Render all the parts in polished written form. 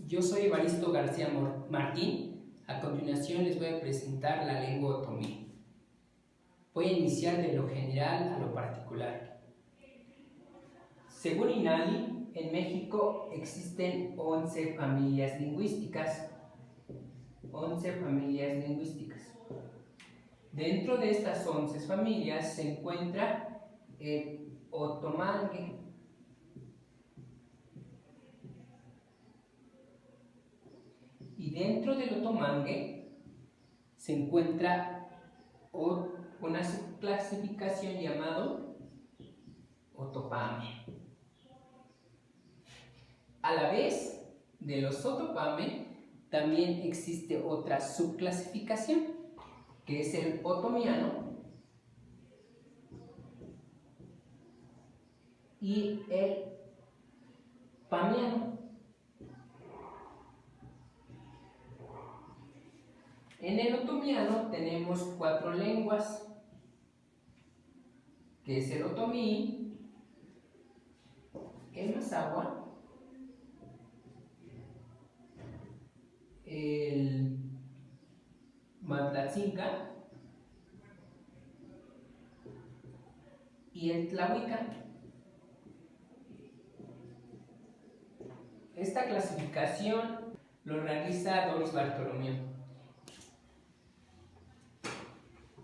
Yo soy Evaristo García Martín. A continuación les voy a presentar la lengua otomí. Voy a iniciar de lo general a lo particular. Según INALI, en México existen 11 familias lingüísticas. 11 familias lingüísticas. Dentro de estas 11 familias se encuentra el otomangue. Y dentro del otomangue se encuentra una subclasificación llamado otopame. A la vez de los otopame también existe otra subclasificación que es el otomiano y el pamiano. En el otomiano tenemos 4 lenguas, que es el otomí, el mazahua, el matlatzinca y el tlahuica. Esta clasificación lo realiza Doris Bartolomeo.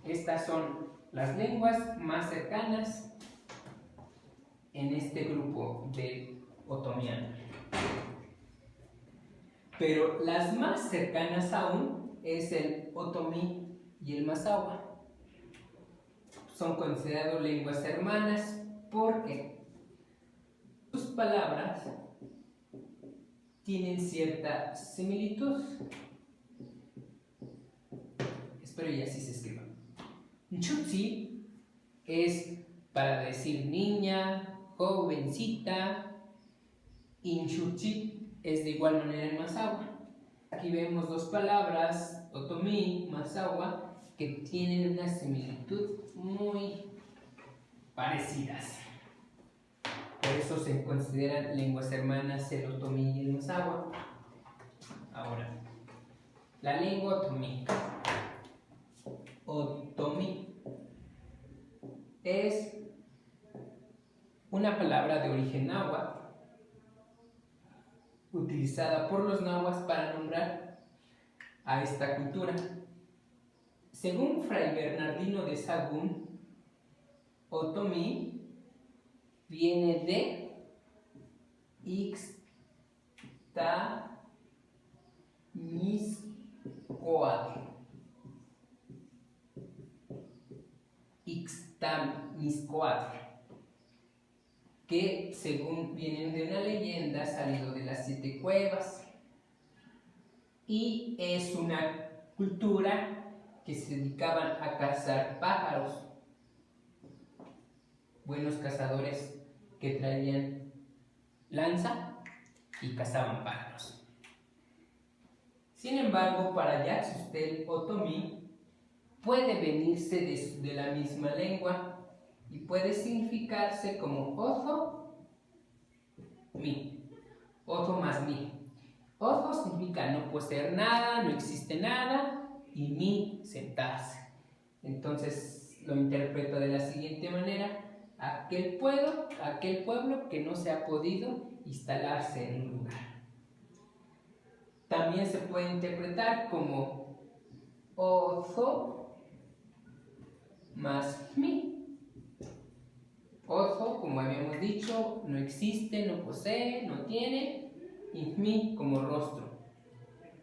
Estas son las lenguas más cercanas en este grupo del otomiano. Pero las más cercanas aún es el otomí y el mazahua. Son considerados lenguas hermanas porque sus palabras tienen cierta similitud. Espero y así se escriba. Nchutzi es para decir niña, jovencita, y nchutzi es de igual manera en mazahua. Aquí vemos 2 palabras, otomí, mazahua, que tienen una similitud muy parecidas. Por eso se consideran lenguas hermanas el otomí y el mazahua. Ahora, la lengua otomí. Otomí es una palabra de origen náhuatl utilizada por los náhuatl para nombrar a esta cultura. Según Fray Bernardino de Sahagún, otomí viene de Ixtamizcoatl. Ixtamizcoatl, que según vienen de una leyenda ha salido de las 7 cuevas y es una cultura que se dedicaban a cazar pájaros, buenos cazadores que traían lanza y cazaban pájaros. Sin embargo, para Yaxustel otomí puede venirse de la misma lengua y puede significarse como ozo, mi, ozo más mi. Ozo significa no puede nada, no existe nada, y mi, sentarse. Entonces lo interpreto de la siguiente manera: aquel pueblo que no se ha podido instalarse en un lugar. También se puede interpretar como ozo más mi. Ozo, como habíamos dicho, no existe, no posee, no tiene, y mi como rostro.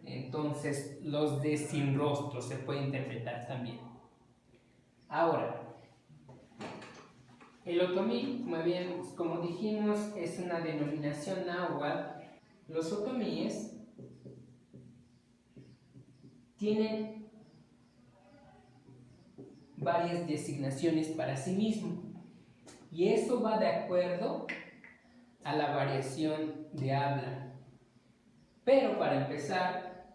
Entonces, los de sin rostro se puede interpretar también. Ahora, el otomí, como dijimos, es una denominación náhuatl. Los otomíes tienen varias designaciones para sí mismo y eso va de acuerdo a la variación de habla. Pero para empezar,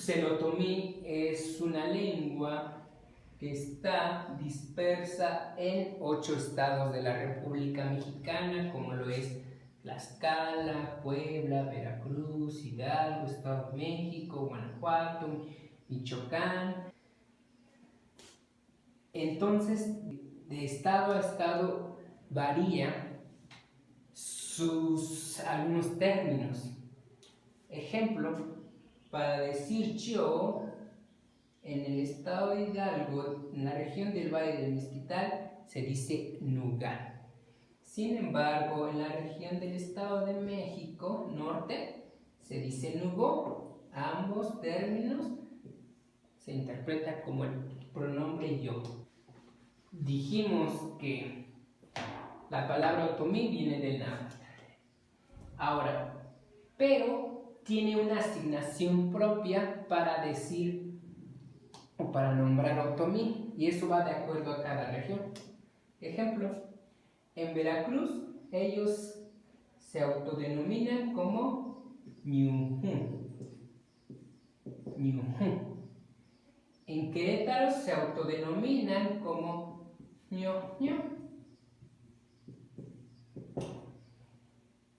el otomí es una lengua que está dispersa en 8 estados de la República Mexicana, como lo es Tlaxcala, Puebla, Veracruz, Hidalgo, Estado de México, Guanajuato, Michoacán. Entonces, de estado a estado varía algunos términos. Ejemplo, para decir yo, en el estado de Hidalgo, en la región del Valle del Mezquital, se dice nuga. Sin embargo, en la región del Estado de México, norte, se dice nugo. Ambos términos se interpretan como el pronombre yo. Dijimos que la palabra otomí viene del náhuatl. Ahora, pero tiene una asignación propia para decir o para nombrar otomí, y eso va de acuerdo a cada región. Ejemplo, en Veracruz ellos se autodenominan como ñujú. En Querétaro se autodenominan como ñoño.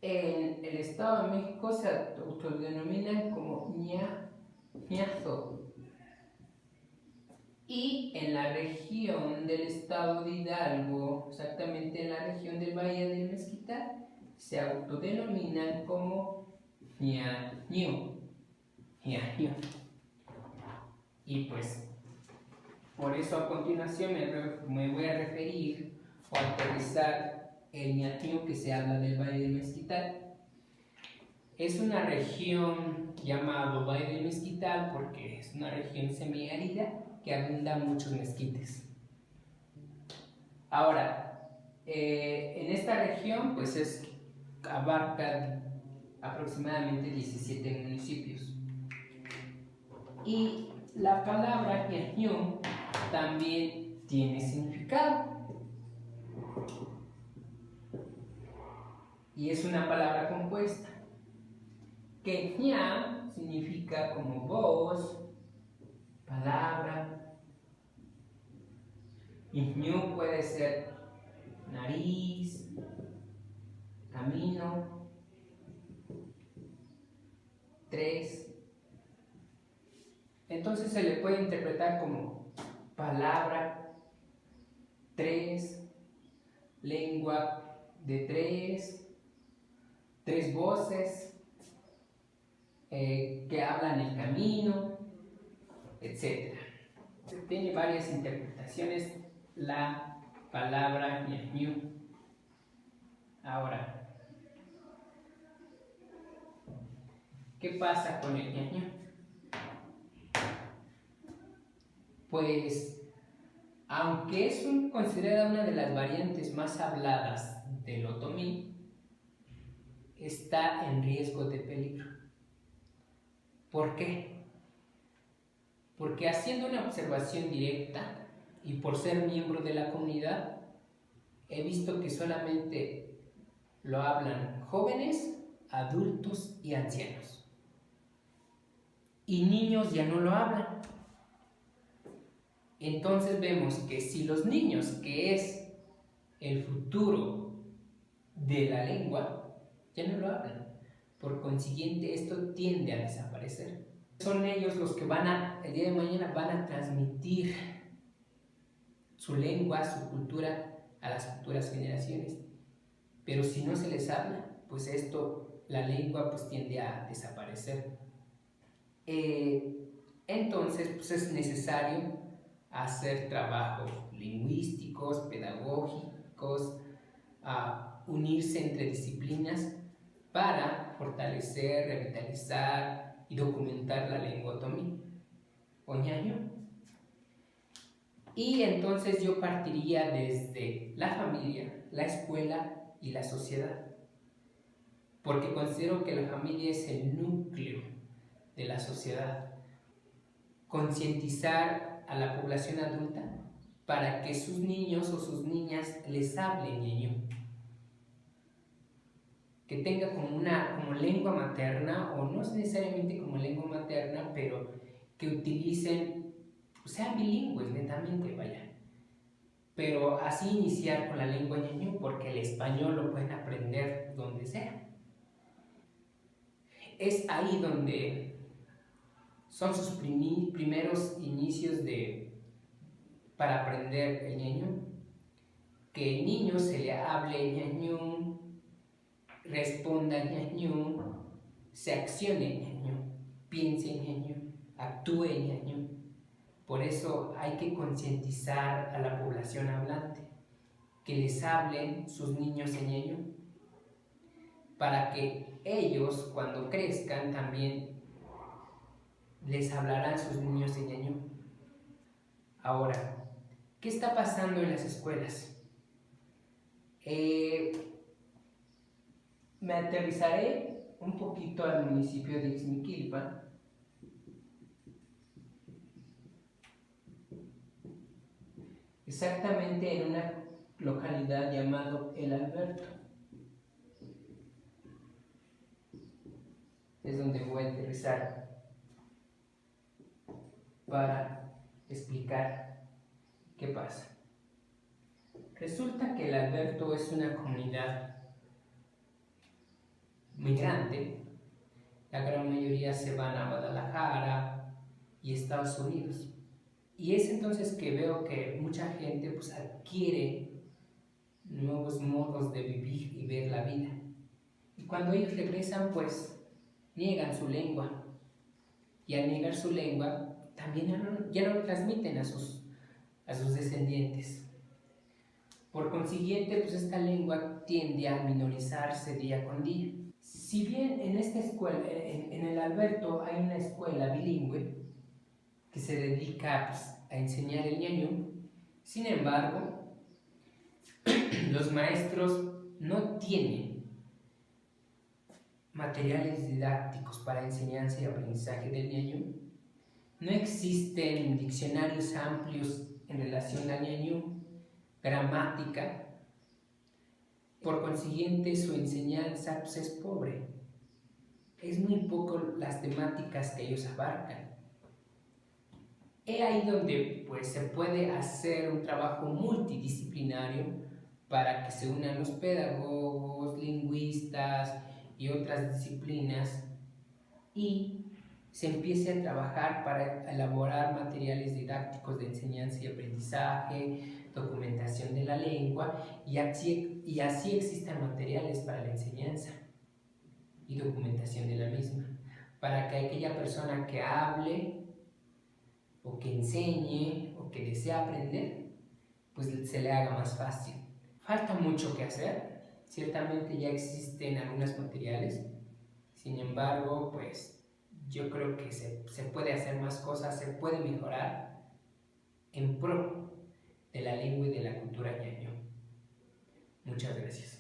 En el Estado de México se autodenominan como ñazo. Y en la región del estado de Hidalgo, exactamente en la región del Valle del Mezquital, se autodenominan como ñaño. Y pues, por eso a continuación me voy a referir o aterrizar el ñaño que se habla del Valle del Mezquital. Es una región llamada Valle del Mezquital porque es una región semiárida que abundan muchos mezquites. Ahora, en esta región pues abarca aproximadamente 17 municipios. Y la palabra ñaño también tiene significado. Y es una palabra compuesta. Que ña significa como voz, palabra. Y ñu puede ser nariz, camino, tres. Entonces se le puede interpretar como palabra, tres, lengua de tres voces que hablan el camino, etc. Tiene varias interpretaciones la palabra ñaño. Ahora, ¿qué pasa con el ñaño? Pues, aunque es considerada una de las variantes más habladas del otomí, está en riesgo de peligro. ¿Por qué? Porque haciendo una observación directa y por ser miembro de la comunidad, he visto que solamente lo hablan jóvenes, adultos y ancianos. Y niños ya no lo hablan. Entonces vemos que si los niños, que es el futuro de la lengua, ya no lo hablan, por consiguiente esto tiende a desaparecer. Son ellos los que el día de mañana van a transmitir su lengua, su cultura a las futuras generaciones. Pero si no se les habla, pues la lengua pues tiende a desaparecer. Entonces pues es necesario hacer trabajos lingüísticos, pedagógicos, unirse entre disciplinas para fortalecer, revitalizar y documentar la lengua otomí o ñaño. Y entonces yo partiría desde la familia, la escuela y la sociedad, porque considero que la familia es el núcleo de la sociedad. Concientizar a la población adulta para que sus niños o sus niñas les hablen ñaño, que tenga como lengua materna, o no necesariamente como lengua materna, pero que utilicen, sean bilingües netamente, vaya. Pero así iniciar con la lengua ñaño, porque el español lo pueden aprender donde sea. es ahí donde son sus primeros inicios para aprender el ñañú. Que el niño se le hable en ñañú, responda en ñañú, se accione en ñañú, piense en ñañú, actúe en ñañú. Por eso hay que concientizar a la población hablante, que les hablen sus niños en ñañú, para que ellos cuando crezcan también les hablarán sus niños en ñañú. Ahora, ¿qué está pasando en las escuelas? Me aterrizaré un poquito al municipio de Ixmiquilpan. Exactamente en una localidad llamada El Alberto. Es donde voy a aterrizar para explicar qué pasa. Resulta que El Alberto es una comunidad muy grande. La gran mayoría se van a Guadalajara y Estados Unidos. Y es entonces que veo que mucha gente pues adquiere nuevos modos de vivir y ver la vida. Y cuando ellos regresan pues niegan su lengua. Y al negar su lengua también ya no lo transmiten a sus descendientes. Por consiguiente, pues esta lengua tiende a minorizarse día con día. Si bien en esta escuela, en El Alberto, hay una escuela bilingüe que se dedica pues, a enseñar el ñañú, sin embargo, los maestros no tienen materiales didácticos para enseñanza y aprendizaje del ñañú. No existen diccionarios amplios en relación al ñañú, gramática. Por consiguiente, su enseñanza pues, es pobre. Es muy poco las temáticas que ellos abarcan. Es ahí donde pues, se puede hacer un trabajo multidisciplinario para que se unan los pedagogos, lingüistas y otras disciplinas y se empiece a trabajar para elaborar materiales didácticos de enseñanza y aprendizaje, documentación de la lengua y así existan materiales para la enseñanza y documentación de la misma, para que aquella persona que hable o que enseñe o que desea aprender, pues se le haga más fácil. Falta mucho que hacer, ciertamente ya existen algunos materiales, sin embargo, pues yo creo que se puede hacer más cosas, se puede mejorar en pro de la lengua y de la cultura ñañú. Muchas gracias.